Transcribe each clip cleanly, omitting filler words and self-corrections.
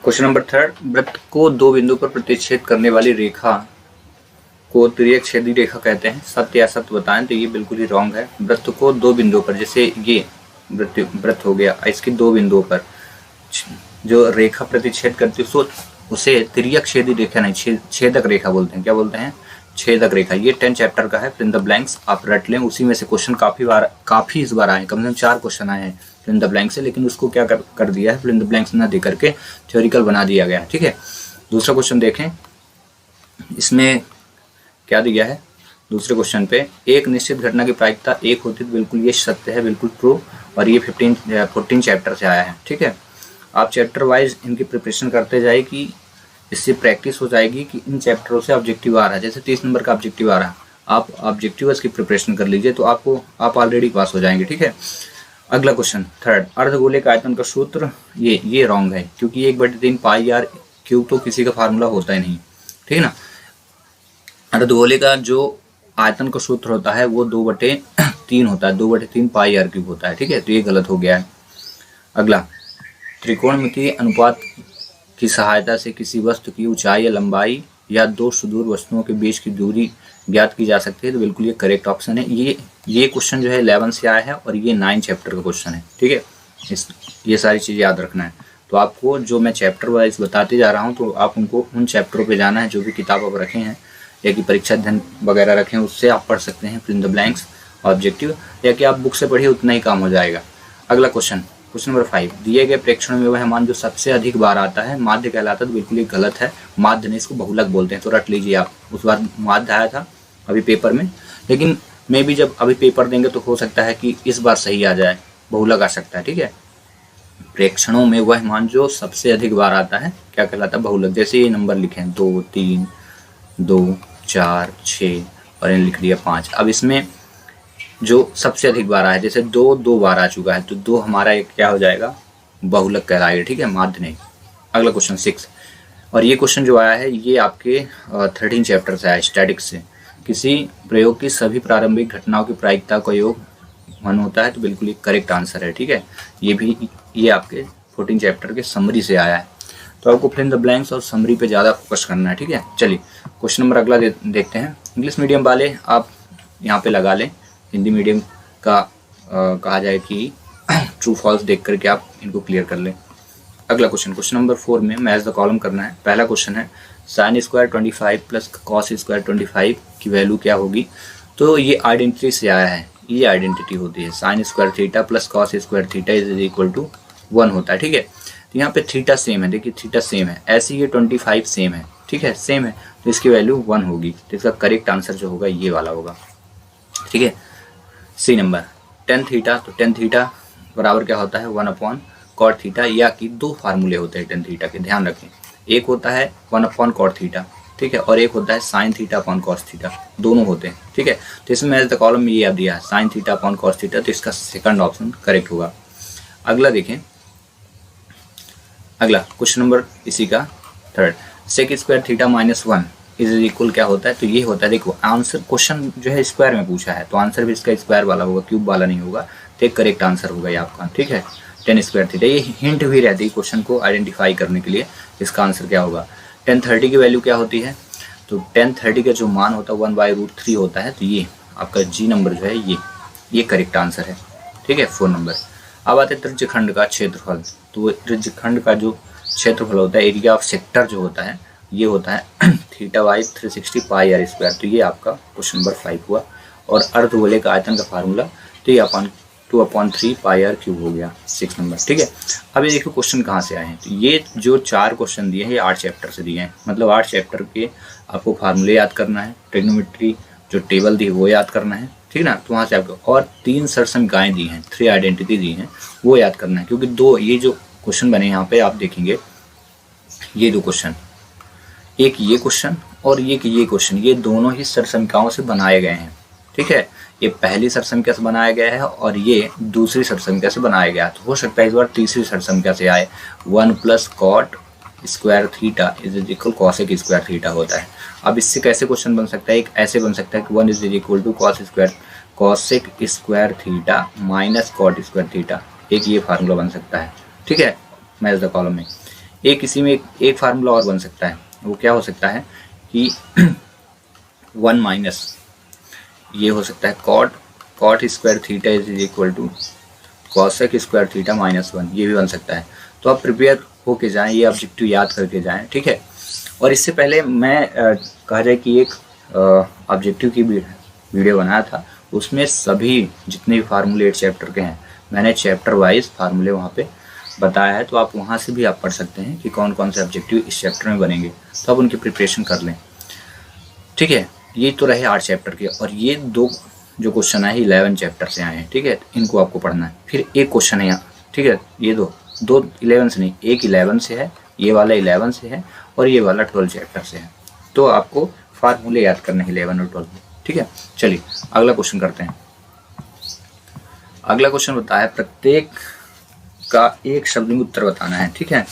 Question number 3, वृत्त को दो बिंदु पर प्रतिच्छेद करने वाली रेखा को तिर्यक छेदी रेखा कहते हैं। सत्य या सत्य बताएं। तो ये बिल्कुल ही रॉन्ग है। वृत्त को दो बिंदुओं पर, जैसे ये वृत्त हो गया, इसके दो बिंदुओं पर जो रेखा प्रतिच्छेद करती है उसे तिर्यक छेदी रेखा नहीं, छेदक रेखा बोलते हैं। क्या बोलते हैं? छेदक रेखा। ये 10 चैप्टर का है, फिल इन द ब्लैंक्स आप रट लें। उसी में से क्वेश्चन काफी इस बार आए, कम से कम 4 क्वेश्चन आए हैं फिल इन द ब्लैंक से, लेकिन उसको क्या कर दिया है, फिल इन द ब्लैंक्स ना दे करके थ्योरिकल बना दिया गया। ठीक है, दूसरा क्वेश्चन देखें, इसमें क्या दिया है। दूसरे क्वेश्चन पे एक निश्चित घटना की प्रायिकता एक होती है, तो बिल्कुल ये सत्य है, बिल्कुल ट्रू। और ये 14 चैप्टर से आया है। ठीक है, आप चैप्टर वाइज इनकी प्रिपरेशन करते जाए कि इससे प्रैक्टिस हो जाएगी कि इन चैप्टरों से ऑब्जेक्टिव आ रहा है। जैसे 30 नंबर का ऑब्जेक्टिव आ रहा है, आप ऑब्जेक्टिव इसकी प्रिपरेशन कर लीजिए तो आप ऑलरेडी पास हो जाएंगे। ठीक है, अगला क्वेश्चन 3, अर्धगोले आयतन का सूत्र। ये रॉन्ग है, क्योंकि 1/3 पाई आर क्यूब तो किसी का फार्मूला होता ही नहीं। ठीक है ना, अर्धगोले का जो आयतन का सूत्र होता है वो 2/3 होता है, 2/3 पाई आर क्यूब होता है। ठीक है, तो ये गलत हो गया है। अगला, त्रिकोणमितीय अनुपात की सहायता से किसी वस्तु की ऊंचाई या लंबाई या दो सुदूर वस्तुओं के बीच की दूरी ज्ञात की जा सकती है। तो बिल्कुल ये करेक्ट ऑप्शन है। ये क्वेश्चन जो है 11 से आया है और ये 9 चैप्टर का क्वेश्चन है। ठीक है, ये सारी चीज़ें याद रखना है। तो आपको जो मैं चैप्टर वाइज बताते जा रहा हूँ, तो आप उनको उन चैप्टरों पे जाना है जो भी किताब आप रखे हैं या कि परीक्षा अध्ययन वगैरह रखें, उससे आप पढ़ सकते हैं fill in the blanks objective, या कि आप बुक से पढ़िए उतना ही काम हो जाएगा। अगला क्वेश्चन नंबर 5, दिए गए प्रेक्षणों में वह मान जो सबसे अधिक बार आता है माध्य कहलाता है। तो बिल्कुल ये गलत है, माध्य नहीं, इसको बहुलक बोलते हैं। तो रट लीजिए आप। उस बार माध्य आया था अभी पेपर में, लेकिन मैं भी जब अभी पेपर देंगे तो हो सकता है कि इस बार सही आ जाए, बहुलक आ सकता है। ठीक है, प्रेक्षणों में वह मान जो सबसे अधिक बार आता है क्या कहलाता है? बहुलक। जैसे ये नंबर लिखे हैं 2, 3, 2, 4, 6 और ये लिख दिया 5। अब इसमें जो सबसे अधिक बार आया, जैसे 2 बार आ चुका है, तो 2 हमारा एक क्या हो जाएगा? बहुलक कहलाएगा। ठीक है, माध्य नहीं। अगला क्वेश्चन 6, और ये क्वेश्चन जो आया है ये आपके 13 चैप्टर से आया, स्टैटिक्स से। किसी प्रयोग की सभी प्रारंभिक घटनाओं की प्रायिकता का योग 1 होता है। तो बिल्कुल ये करेक्ट आंसर है। ठीक है, ये आपके 14 चैप्टर के समरी से आया है। तो आपको फिल इन द ब्लैंक्स और समरी पे ज़्यादा फोकस करना है। ठीक है, चलिए क्वेश्चन नंबर अगला देखते हैं। इंग्लिश मीडियम वाले आप यहाँ पे लगा लें, हिंदी मीडियम का कहा जाए कि ट्रू फॉल्स देख करके आप इनको क्लियर कर लें। अगला क्वेश्चन नंबर 4 में मैच द कॉलम करना है। पहला क्वेश्चन है sine square 25 plus cos square 25 की वैल्यू क्या होगी? तो ये आइडेंटिटी से आया है, ये आइडेंटिटी होती है। Sine square theta plus cos square theta is equal to 1 होता है। ठीक है, तो यहाँ पे थीटा सेम है, देखिए थीटा सेम है, ऐसे ये 25 सेम है। ठीक है, सेम है, तो इसकी वैल्यू 1 होगी। तो इसका करेक्ट आंसर जो होगा ये वाला होगा। ठीक है, सी नंबर tan थीटा। तो tan थीटा बराबर क्या होता है? 1 कॉट थीटा, या कि 2 फार्मूले होते हैं tan थीटा के, ध्यान रखें। एक होता है 1 कॉट थीटा, ठीक है, और एक होता है sine theta upon cos theta, दोनों होते हैं। ठीक है, तो इसमें एज द कॉलम में ये दिया है sine theta upon cos theta, तो इसका सेकंड ऑप्शन करेक्ट होगा। अगला देखें, अगला क्वेश्चन नंबर इसी का 3, sec square theta minus 1 is equal क्या होता है? तो ये होता है, देखो आंसर क्वेश्चन जो है स्क्वायर में पूछा है, तो आंसर भी इसका स्क्वायर वाला होगा, क्यूब वाला नहीं होगा। तो एक करेक्ट आंसर होगा ये आपका। ठीक है, tan स्क्वायर थीटा, ये हिंट भी रहती है क्वेश्चन को आइडेंटिफाई करने के लिए। इसका आंसर क्या होगा? tan 30 की वैल्यू क्या होती है? तो tan 30 का जो मान होता है 1/√3 होता है। तो ये आपका जी नंबर जो है ये करेक्ट आंसर है। ठीक है, 4 नंबर। अब आते हैं त्रिज्यखंड का क्षेत्रफल। तो त्रिज्यखंड का जो क्षेत्रफल होता है, एरिया ऑफ सेक्टर जो होता है, ये होता है θ/360 पाई आर स्क्वायर। तो ये आपका क्वेश्चन नंबर 5 हुआ। और अर्धगोले का आयतन का फार्मूला, तो ये 2/3 पाई आर क्यूब हो गया, 6 नंबर। ठीक है, अब ये देखो क्वेश्चन कहाँ से आए हैं। तो ये जो 4 क्वेश्चन दिए हैं ये 8 चैप्टर से दिए हैं, मतलब 8 चैप्टर के आपको फार्मूले याद करना है, ट्रिग्नोमेट्री जो टेबल दी है वो याद करना है। ठीक ना, तो वहाँ से आपको और 3 सरसंख्याएँ दी हैं, 3 आइडेंटिटी दी हैं, वो याद करना है। क्योंकि 2 ये जो क्वेश्चन बने यहाँ पे आप देखेंगे, ये 2 क्वेश्चन, एक ये क्वेश्चन और ये क्वेश्चन, ये दोनों ही सरसंख्याओं से बनाए गए हैं। ठीक है, ये पहली सरसंख्या से बनाया गया है और ये दूसरी सरसंख्या से बनाया गया। तो हो सकता है इस बार तीसरी सरसंख्या से आए। 1 plus cot square theta is equal cosec square theta होता है। अब इससे कैसे क्वेश्चन बन सकता है? एक ऐसे बन सकता है कि 1 is equal to cosec square theta minus cot square theta, एक ये फार्मूला बन सकता है। ठीक है, मैच द कॉलम में एक इसी में एक फार्मूला और बन सकता है, वो क्या हो सकता है कि 1 माइनस ये हो सकता है cot square theta is equal to cosec square theta -1, ये भी बन सकता है। तो आप प्रिपेयर होके जाएं, ये ऑब्जेक्टिव याद करके जाएं, ठीक है। और इससे पहले मैं कहा जाए कि एक ऑब्जेक्टिव की वीडियो बनाया था, उसमें सभी जितने भी फार्मूले 8 चैप्टर के हैं मैंने चैप्टर वाइज फार्मूले वहाँ पे बताया है, तो आप वहाँ से भी आप पढ़ सकते हैं कि कौन कौन से ऑब्जेक्टिव इस चैप्टर में बनेंगे, तो आप उनकी प्रिपरेशन कर लें, ठीक है। ये तो रहे 8 चैप्टर के, और ये 2 जो क्वेश्चन आए 11 चैप्टर से आए हैं, ठीक है। इनको आपको पढ़ना है। फिर एक क्वेश्चन है यहाँ, ठीक है, ये दो 11 से नहीं, एक 11 से है, ये वाला 11 से है, और ये वाला 12 चैप्टर से है। तो आपको फार्मूले याद करने हैं 11 और 12, ठीक है। चलिए अगला क्वेश्चन करते हैं। अगला क्वेश्चन बताया प्रत्येक का एक शब्द में उत्तर बताना है, ठीक है।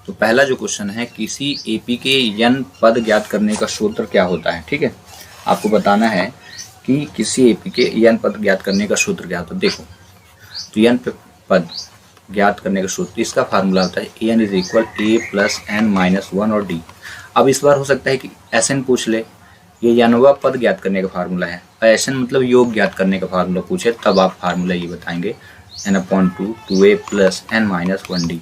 तो पहला जो क्वेश्चन है, किसी एपी के n पद ज्ञात करने का सूत्र क्या होता है, ठीक है। आपको बताना है कि किसी एपी के n पद ज्ञात करने का सूत्र क्या होता है। देखो, तो n पद ज्ञात करने का सूत्र, इसका फार्मूला होता है n = a + n-1 और d। अब इस बार हो सकता है कि Sn पूछ ले, ये nवां पद ज्ञात करने का फार्मूला है, और Sn मतलब योग ज्ञात करने का फार्मूला पूछे, तब आप फार्मूला ये बताएंगे n/2 2a + n-1d,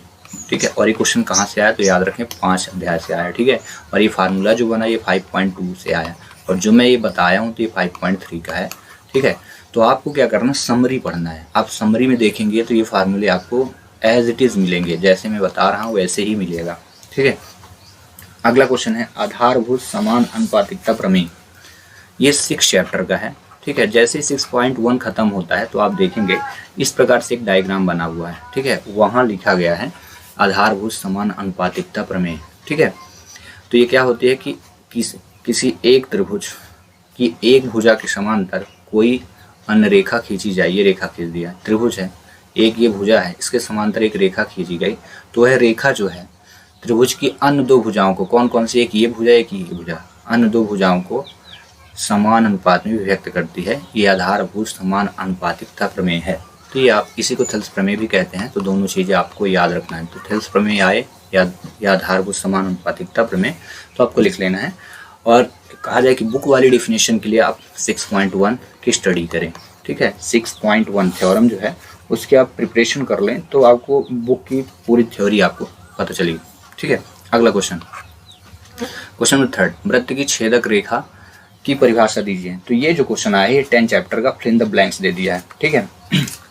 ठीक है। और ये क्वेश्चन कहाँ से आया, तो याद रखें 5 अध्याय से आया, ठीक है। और ये फार्मूला जो बना ये 5.2 से आया, और जो मैं ये बताया हूँ तो ये 5.3 का है, ठीक है। तो आपको क्या करना, समरी पढ़ना है। आप समरी में देखेंगे तो ये फार्मूले आपको एज इट इज़ मिलेंगे, जैसे मैं बता रहा हूँ वैसे ही मिलेगा, ठीक है। अगला क्वेश्चन है आधारभूत समान अनुपातिकता प्रमेय। ये 6 चैप्टर का है, ठीक है। जैसे 6.1 खत्म होता है तो आप देखेंगे इस प्रकार से एक डायग्राम बना हुआ है, ठीक है। वहाँ लिखा गया है आधारभूत समान अनुपातिकता प्रमेय, ठीक है। तो ये क्या होती है कि किसी एक त्रिभुज की एक भुजा के समांतर कोई अन्य रेखा खींची जाए। ये रेखा खींच दिया, त्रिभुज है, एक ये भुजा है, इसके समांतर एक रेखा खींची गई, तो वह रेखा जो है त्रिभुज की अन्य 2 भुजाओं को, कौन कौन सी, एक ये भुजा एक ये भुजा, अन्य 2 भुजाओं को समान अनुपात में व्यक्त करती है। ये आधारभूत समान अनुपातिकता प्रमेय है। तो ये आप इसी को थेल्स प्रमेय भी कहते हैं। तो दोनों चीज़ें आपको याद रखना है। तो थेल्स प्रमेय आए या आधारभूत समान अनुपातिकता प्रमेय, तो आपको लिख लेना है। और कहा जाए कि बुक वाली डिफिनेशन के लिए आप 6.1 की स्टडी करें, ठीक है। 6.1 थ्योरम जो है उसकी आप प्रिपरेशन कर लें, तो आपको बुक की पूरी थ्योरी आपको पता चलेगी, ठीक है। अगला क्वेश्चन नंबर 3, वृत्त की छेदक रेखा की परिभाषा दीजिए। तो ये जो क्वेश्चन आया है 10 चैप्टर का फिल इन द ब्लैंक्स दे दिया है, ठीक है।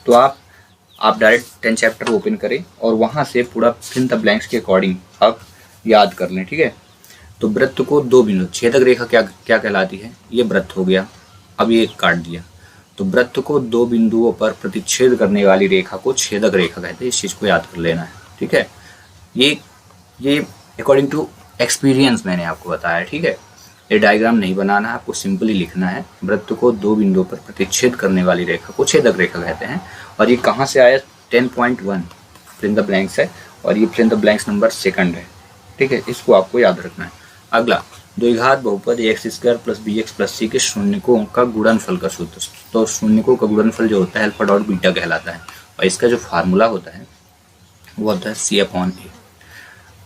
तो आप डायरेक्ट 10 चैप्टर ओपन करें और वहाँ से पूरा फिल इन द ब्लैंक्स के अकॉर्डिंग आप याद कर लें, ठीक है। तो वृत्त को 2 बिंदु, छेदक रेखा क्या कहलाती है, ये वृत्त हो गया, अब ये काट दिया। तो वृत्त को 2 बिंदुओं पर प्रतिच्छेद करने वाली रेखा को छेदक रेखा कहते हैं। इस चीज़ को याद कर लेना है, ठीक है। ये अकॉर्डिंग टू एक्सपीरियंस मैंने आपको बताया, ठीक है। ये डायग्राम नहीं बनाना है, आपको सिंपली लिखना है वृत्त को 2 बिंदुओं पर प्रतिच्छेद करने वाली रेखा को छेदक रेखा कहते हैं। और ये कहाँ से आया, 10.1 फिल इन द ब्लैंक्स है, और ये fill in the blanks number 2 है, ठीक है। इसको आपको याद रखना है। अगला, द्विघात बहुपद x² + bx + c के शून्यकों का गुणनफल का सूत्र। तो शून्यकों का गुणनफल जो होता है अल्फा डॉट बीटा कहलाता है, और इसका जो फार्मूला होता है वो होता है c/a।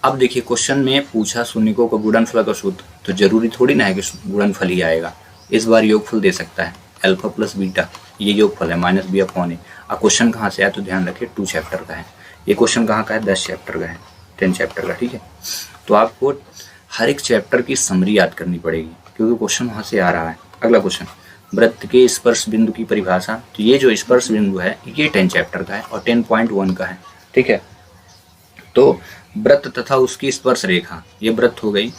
अब देखिए क्वेश्चन में पूछा शून्यकों का गुणनफल का सूत्र, तो जरूरी थोड़ी ना है कि गुणनफल ही आएगा, इस बार योगफल दे सकता है, अल्फा + बीटा ये योगफल है -b/a। अब क्वेश्चन कहाँ से आया, तो ध्यान रखिए 2 चैप्टर का है। ये क्वेश्चन कहाँ का है, 10 चैप्टर का है, 10 चैप्टर का, ठीक है। तो आपको हर एक चैप्टर की समरी याद करनी पड़ेगी, क्योंकि क्वेश्चन वहाँ से आ रहा है। अगला क्वेश्चन, वृत्त के स्पर्श बिंदु की परिभाषा। तो ये जो स्पर्श बिंदु है ये 10 चैप्टर का है और 10.1 का है, ठीक है। तो वृत्त तथा उसकी स्पर्श रेखा, ये वृत्त हो गई,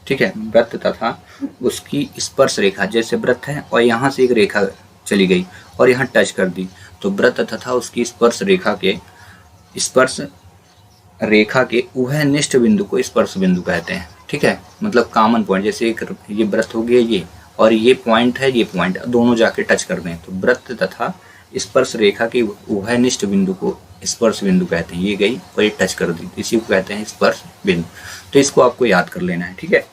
ठीक है। वृत्त तथा उसकी स्पर्श रेखा, जैसे वृत्त है और यहाँ से एक रेखा चली गई और यहाँ टच कर दी, तो वृत्त तथा उसकी स्पर्श रेखा के उभयनिष्ठ बिंदु को स्पर्श बिंदु कहते हैं, ठीक है। मतलब कॉमन पॉइंट, जैसे एक ये वृत्त हो गया ये, और ये पॉइंट है, ये पॉइंट, दोनों जाके टच कर दें, तो वृत्त तथा स्पर्श रेखा के उभयनिष्ठ बिंदु को स्पर्श बिंदु कहते हैं। ये गई और ये टच कर दी, इसी को कहते हैं स्पर्श बिंदु। तो इसको आपको याद कर लेना है, ठीक है।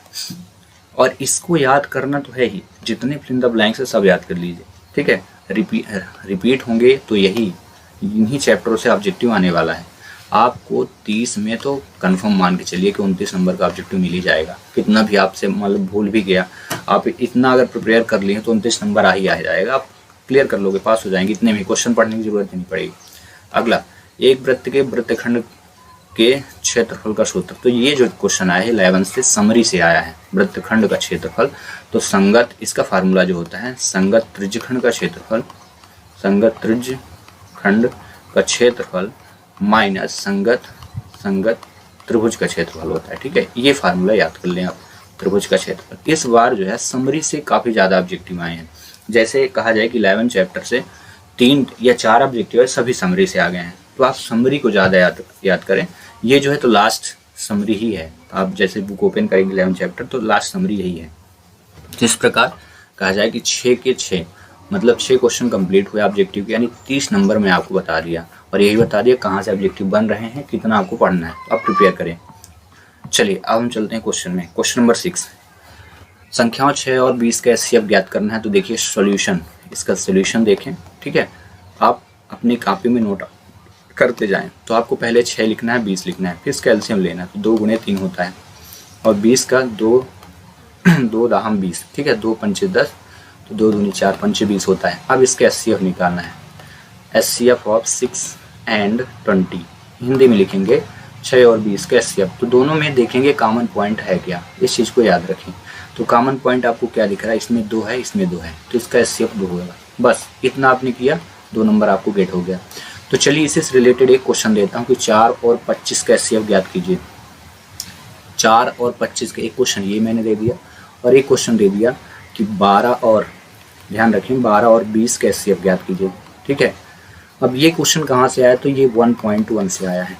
और इसको याद करना तो है ही, जितने फिल इन द ब्लैंक्स है सब याद कर लीजिए, ठीक है। रिपीट होंगे तो इन्हीं चैप्टरों से ऑब्जेक्टिव आने वाला है। आपको 30 में तो कंफर्म मान के चलिए कि 29 नंबर का ऑब्जेक्टिव मिल ही जाएगा। कितना भी आपसे मतलब भूल भी गया, आप इतना अगर प्रिपेयर कर लिए तो 29 नंबर आ ही आ जाएगा, आप क्लियर कर लोगे, पास हो जाएंगे, इतने में क्वेश्चन पढ़ने की जरूरत नहीं पड़ेगी। अगला, एक वृत्त के वृत्तखंड के क्षेत्रफल का सूत्र। तो ये जो क्वेश्चन आया है 11 से समरी से आया है, वृत्तखंड का क्षेत्रफल। तो संगत, इसका फार्मूला जो होता है संगत त्रिज्यखंड का क्षेत्रफल, संगत त्रिज्यखंड का क्षेत्रफल माइनस संगत त्रिभुज का क्षेत्रफल होता है। ठीक है, ये फार्मूला याद कर लें आप, त्रिभुज का क्षेत्रफल। इस बार जो है समरी से काफ़ी ज़्यादा ऑब्जेक्टिव आए हैं। जैसे कहा जाए कि 11 चैप्टर से 3 या 4 ऑब्जेक्टिव है, सभी समरी से आ गए हैं, तो आप समरी को ज़्यादा याद करें। ये जो है तो लास्ट समरी ही है, आप जैसे बुक ओपन करेंगे 11 चैप्टर तो लास्ट समरी यही है। जिस प्रकार कहा जाए कि 6 के 6 मतलब 6 क्वेश्चन कंप्लीट हुए ऑब्जेक्टिव के, यानी 30 नंबर में आपको बता दिया, और यही बता दिया कहाँ से ऑब्जेक्टिव बन रहे हैं, कितना आपको पढ़ना है, तो आप प्रिपेयर करें। चलिए अब हम चलते हैं क्वेश्चन में। क्वेश्चन नंबर 6, संख्याओं 6 और 20 का एचसीएफ ज्ञात करना है। तो देखिए सॉल्यूशन, इसका सॉल्यूशन देखें। ठीक है, आप अपनी कॉपी में नोट करते जाएं। तो आपको पहले 6 लिखना है, 20 लिखना है, फिर इसका एलसीएम लेना है। तो 2 गुणे 3 होता है, और 20 का 2 दाहम 20। ठीक है, 2 पंचे 10, तो 2 दूनी 4 पंचे 20 होता है। अब इसका एचसीएफ निकालना है, एचसीएफ ऑफ 6 एंड 20। हिंदी में लिखेंगे 6 और 20 का एचसीएफ। तो दोनों में देखेंगे कॉमन पॉइंट है क्या, इस चीज़ को याद रखें। तो कॉमन पॉइंट आपको क्या दिख रहा है, इसमें 2 है, इसमें 2 है, तो इसका एचसीएफ 2 होगा। बस इतना आपने किया, 2 नंबर आपको गेट हो गया। तो चलिए इससे रिलेटेड एक क्वेश्चन देता हूँ कि 4 और 25 का एचसीएफ ज्ञात कीजिए। 4 और 25 का एक क्वेश्चन ये मैंने दे दिया, और एक क्वेश्चन दे दिया कि 12 और, ध्यान रखें, 12 और 20 का एचसीएफ ज्ञात कीजिए। ठीक है, अब ये क्वेश्चन कहाँ से आया, तो ये 1.1 से आया है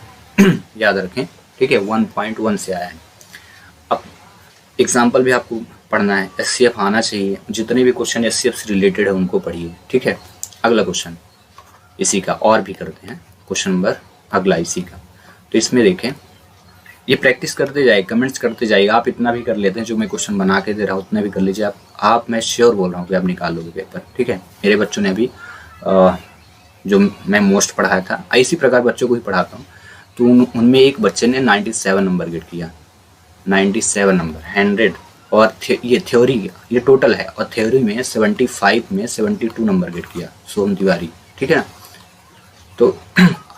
याद रखें। ठीक है, 1.1 से आया है। अब एग्जाम्पल भी आपको पढ़ना है, एचसीएफ आना चाहिए, जितने भी क्वेश्चन एचसीएफ से रिलेटेड है उनको पढ़िए। ठीक है, अगला क्वेश्चन इसी का और भी करते हैं, क्वेश्चन नंबर अगला इसी का। तो इसमें देखें, ये प्रैक्टिस करते जाइए, कमेंट्स करते जाइए। आप इतना भी कर लेते हैं, जो मैं क्वेश्चन बना के दे रहा हूँ उतना भी कर लीजिए आप मैं श्योर बोल रहा हूँ कि आप निकाल लोगे पेपर। ठीक है, मेरे बच्चों ने अभी जो मैं मोस्ट पढ़ाया था, इसी प्रकार बच्चों को ही पढ़ाता हूँ, तो उनमें एक बच्चे ने 97 नंबर गेट किया, 97 नंबर 100। और ये थ्योरी, ये टोटल है, और थ्योरी में 75 में 72 नंबर गेट किया, सोम तिवारी। ठीक है ना, तो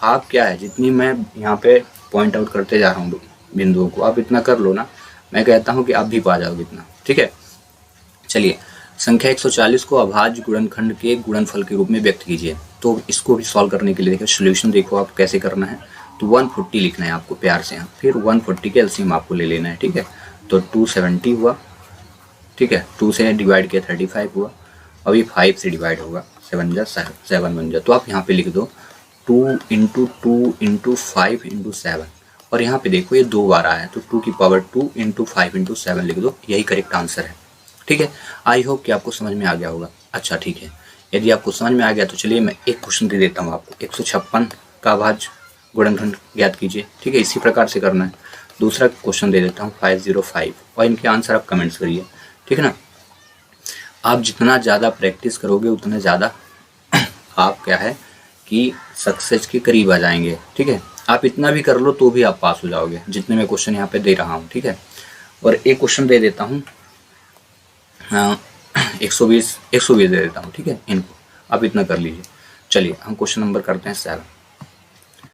आप क्या है, जितनी मैं यहाँ पे पॉइंट आउट करते जा रहा हूँ बिंदुओं को, आप इतना कर लो ना, मैं कहता हूँ कि आप भी पा जाओगे इतना। ठीक है, चलिए संख्या 140 को अभाज्य गुणनखंड के गुणनफल के रूप में व्यक्त कीजिए। तो इसको भी सॉल्व करने के लिए देखो सोल्यूशन, देखो आप कैसे करना है। तो 140 लिखना है आपको प्यार से, फिर 140 के एलसीएम आपको ले लेना है। ठीक है, तो 270 हुआ। ठीक है, 2 से डिवाइड किया 35 हुआ, अभी 5 से डिवाइड होगा, 7 बन जा। तो आप यहाँ पे लिख दो 2 × 2 × 5 × 7, और यहाँ पे देखो ये 2 बार आया है, तो 2 की पावर 2 × 5 × 7 लिख दो, यही करेक्ट आंसर है। ठीक है, आई होप कि आपको समझ में आ गया होगा। अच्छा ठीक है, यदि आपको समझ में आ गया तो चलिए मैं एक क्वेश्चन दे देता हूँ आपको, 156 का अभाज्य गुणनखंड ज्ञात कीजिए। ठीक है, इसी प्रकार से करना है। दूसरा क्वेश्चन दे देता हूँ 505, और इनके आंसर आप कमेंट्स करिए। ठीक है ना, आप जितना ज़्यादा प्रैक्टिस करोगे उतना ज़्यादा आप क्या है कि सक्सेस के करीब आ जाएंगे। ठीक है, आप इतना भी कर लो तो भी आप पास हो जाओगे, जितने मैं क्वेश्चन यहाँ पे दे रहा हूँ। ठीक है, और एक क्वेश्चन दे देता हूँ 120 दे देता हूँ। ठीक है, इनको आप इतना कर लीजिए। चलिए हम क्वेश्चन नंबर करते हैं 7।